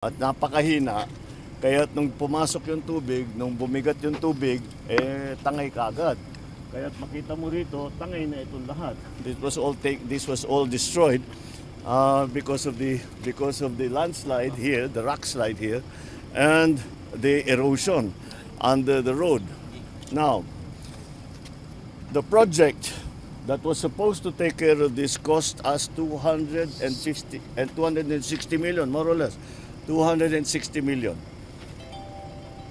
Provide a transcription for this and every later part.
At napakahina, kaya nung pumasok yung tubig, nung bumigat yung tubig, tangay kagad. Kaya makita mo rito, tangay na itong lahat. This was all destroyed because of the landslide here, the rock slide here, and the erosion under the road. Now, the project that was supposed to take care of this cost us 260 million, more or less. 260 million.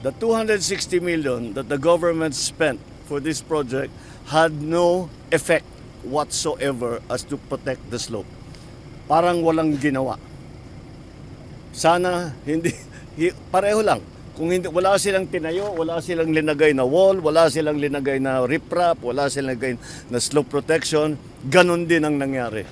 The 260 million that the government spent for this project had no effect whatsoever as to protect the slope. Parang walang ginawa. Sana hindi pareho lang. Kung hindi, wala silang tinayo, wala silang linagay na wall, wala silang linagay na riprap, wala silang linagay na slope protection, ganun din ang nangyari.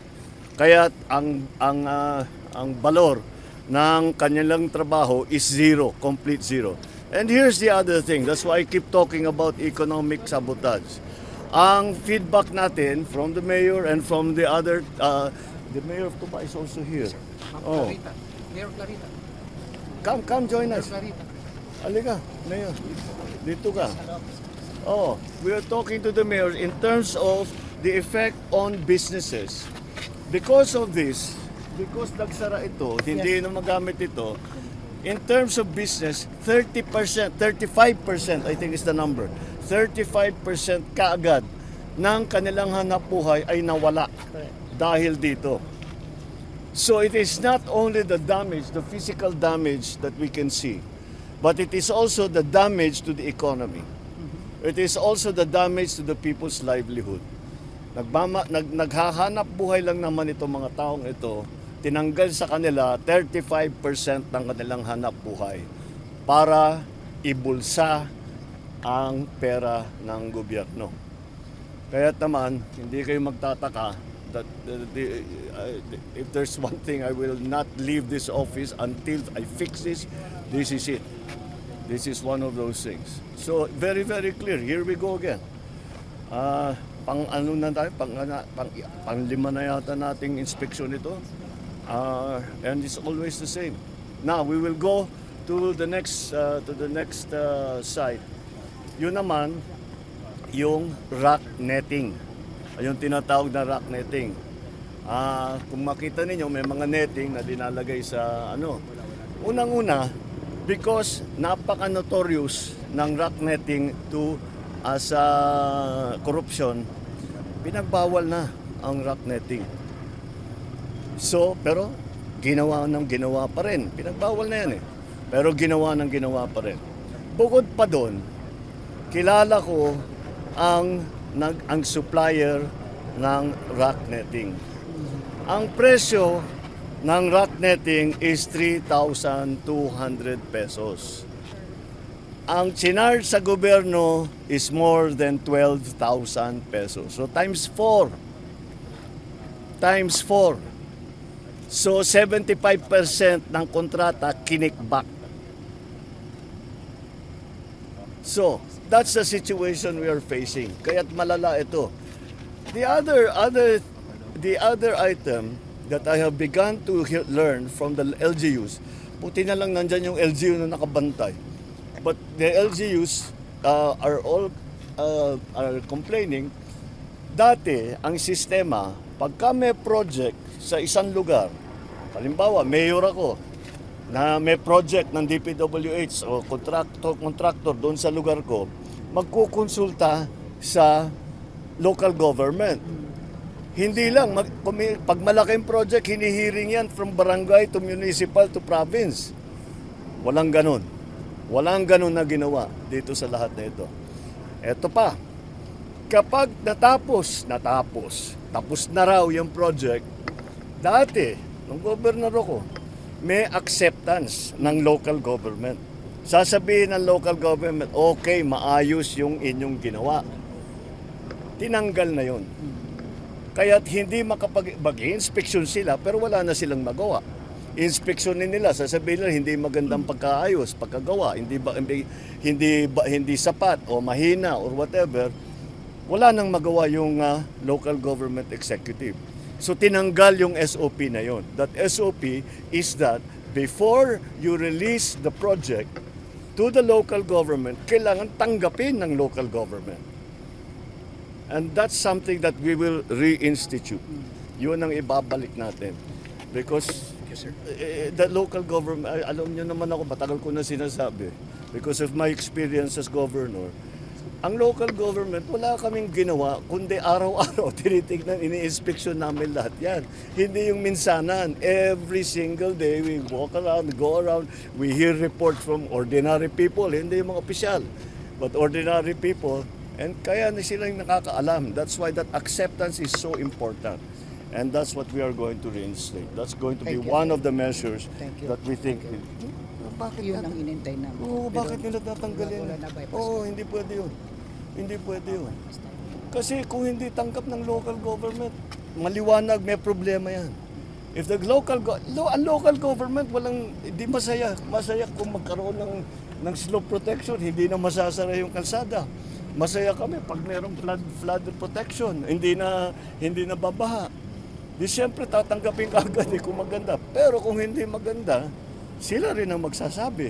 Kaya ang valor ng kanilang trabaho is zero, complete zero. And here's the other thing, that's why I keep talking about economic sabotage. Ang feedback natin from the mayor and from the other, the mayor of Tuba is also here. Oh. Mayor Clarita. Come join us. Halika, mayor. Dito ka. Oh, we are talking to the mayor in terms of the effect on businesses. Because of this, because nagsara ito, hindi na magamit ito, in terms of business, 30%, 35% I think is the number, 35% kaagad ng kanilang hanapbuhay ay nawala dahil dito. So it is not only the damage, the physical damage that we can see, but it is also the damage to the economy. It is also the damage to the people's livelihood. Naghahanap buhay lang naman itong mga taong ito, tinanggal sa kanila 35% ng kanilang hanap buhay para ibulsa ang pera ng gobyerno. Kaya naman, hindi kayo magtataka that if there's one thing, I will not leave this office until I fix this. This is it. This is one of those things. So, very, very clear. Here we go again. Pang-ano na tayo? Pang-lima na yata nating inspection ito. And it's always the same. Now, we will go to the next site. Yun naman, yung rock netting. Yung tinatawag na rock netting. Kung makita ninyo, may mga netting na dinalagay sa ano. Unang-una, because napaka-notorious ng rock netting as corruption, pinagbawal na ang rock netting. So, pero ginawa pa rin. Pinagbawal na yan eh. Pero ginawa pa rin. Bukod pa doon, kilala ko ang supplier ng rock netting. Ang presyo ng rock netting is 3,200 pesos. Ang chinarge sa gobyerno is more than 12,000 pesos. So times 4. Times 4. So 75% ng kontrata kinikback. So that's the situation we are facing. Kaya't malala ito. The other item that I have begun to learn from the LGUs, puti na lang nandyan yung LGU na nakabantay. But the LGUs are complaining. Dati, ang sistema, pagka may project sa isang lugar, halimbawa, mayor ako, na may project ng DPWH o contractor doon sa lugar ko, magkukonsulta sa local government. Hindi lang, pag malaking project, hinihiring yan from barangay to municipal to province. Walang ganun. Walang ganun na ginawa dito sa lahat na ito. Eto pa, kapag tapos na raw yung project, dati, nung gobernador ko, may acceptance ng local government. Sasabihin ng local government, okay, maayos yung inyong ginawa. Tinanggal na yun. Kaya't hindi mag-inspeksyon sila, pero wala na silang magawa. Inspeksyonin nila, sasabihin nila hindi magandang pagkaayos, pagkagawa, hindi sapat o mahina or whatever. Wala nang magawa yung local government executive. So tinanggal yung SOP na yon. That SOP is that before you release the project to the local government, kailangan tanggapin ng local government. And that's something that we will reinstitute. Yun ang ibabalik natin. Because the local government, alam nyo naman ako, matagal ko na sinasabi, because of my experience as governor, ang local government, wala kaming ginawa, kundi araw-araw, tinitignan, ini-inspeksyon namin lahat yan. Hindi yung minsanan. Every single day, we walk around, go around, we hear reports from ordinary people, hindi yung mga opisyal, but ordinary people, and kaya na silang nakakaalam. That's why that acceptance is so important. And that's what we are going to reinstate. That's going to be one of the measures that we think. Bakit Yun ang inintay namin. Oo, bakit nila tatanggalin? wala na bypass. Oo, hindi pwede yun. Hindi pwede yun. Kasi kung hindi tanggap ng local government, maliwanag, may problema yan. If the local government hindi masaya. Masaya kung magkaroon ng slope protection, hindi na masasara yung kalsada. Masaya kami pag mayroong flood protection, hindi na babaha. Di siyempre tatanggapin ka agad kung maganda. Pero kung hindi maganda, sila rin ang magsasabi.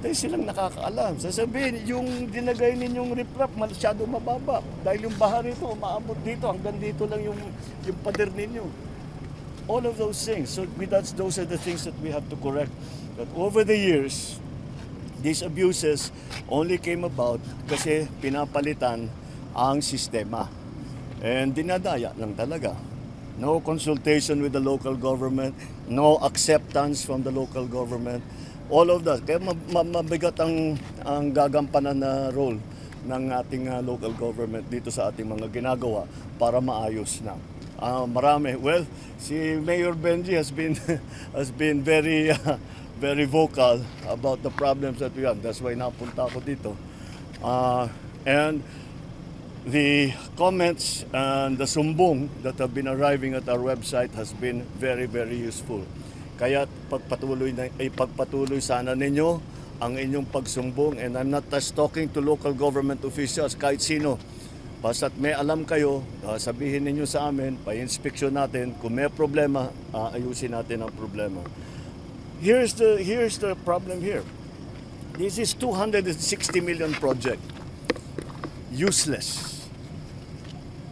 Dahil silang nakakaalam. Sasabihin, yung dinagay ninyong riprap, masyado mababa. Dahil yung baha rito, umaabot dito, hanggang dito lang yung pader ninyo. All of those things. So those are the things that we have to correct. But over the years, these abuses only came about kasi pinapalitan ang sistema. And dinadaya lang talaga. No consultation with the local government, no acceptance from the local government, all of that. Kaya mabigat ang gagampanan na role ng ating local government dito sa ating mga ginagawa para maayos na. Marami. Well, si Mayor Benji has been very very vocal about the problems that we have. That's why napunta ako dito. And the comments and the sumbong that have been arriving at our website has been very, very useful. Kaya ipagpatuloy sana ninyo ang inyong pagsumbong, and I'm not just talking to local government officials, kahit sino. Basta't may alam kayo, sabihin ninyo sa amin, pa-inspeksyon natin, kung may problema, ayusin natin ang problema. Here's the problem here. This is 260 million project. Useless.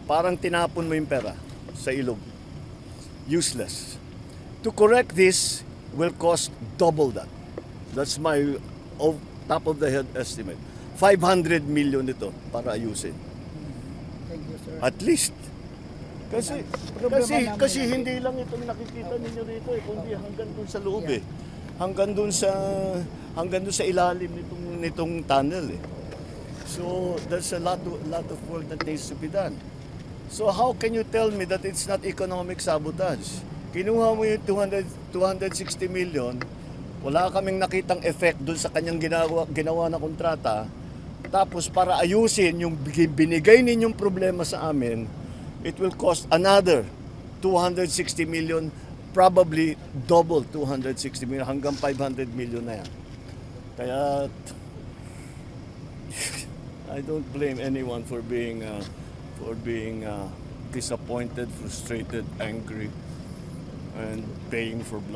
Parang tinapon mo yung pera sa ilog. Useless. To correct this will cost double that. That's my top of the head estimate. 500 million ito para ayusin. Thank you, sir. At least. Kasi hindi lang itong nakikita ninyo rito kundi hanggang dun sa loob Hanggang dun sa ilalim nitong tunnel So there's a lot of work that needs to be done. So how can you tell me that it's not economic sabotage? Kinuha mo yung 260 million, wala kaming nakitang effect dun sa kanyang ginawa na kontrata, tapos para ayusin yung binigay ninyong problema sa amin, it will cost another 260 million, probably double 260 million, hanggang 500 million na yan. Kaya I don't blame anyone for being disappointed, frustrated, angry, and paying for blood.